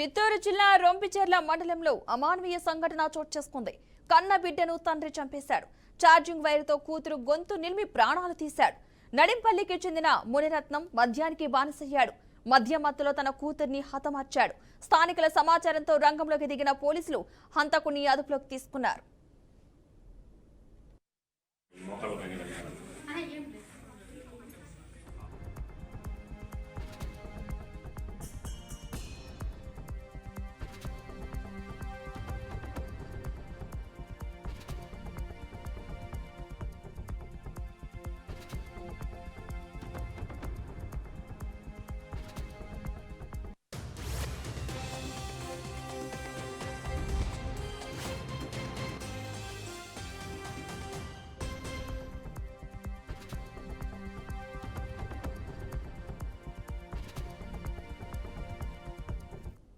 చిత్తూరు జిల్లా రొంపిచెర్ల మండలంలో అమానవీయ సంఘటన చోటు చేసుకుంది. కన్న బిడ్డను తండ్రి చంపేశాడు. ఛార్జింగ్ వైర్తో కూతురు గొంతు నిలిమి ప్రాణాలు తీశాడు. నడింపల్లికి చెందిన మునిరత్నం మద్యానికి బానిసయ్యాడు. మద్యం మత్తులో తన కూతుర్ని హతమార్చాడు. స్థానికుల సమాచారంతో రంగంలోకి దిగిన పోలీసులు హంతకుని అదుపులోకి తీసుకున్నారు.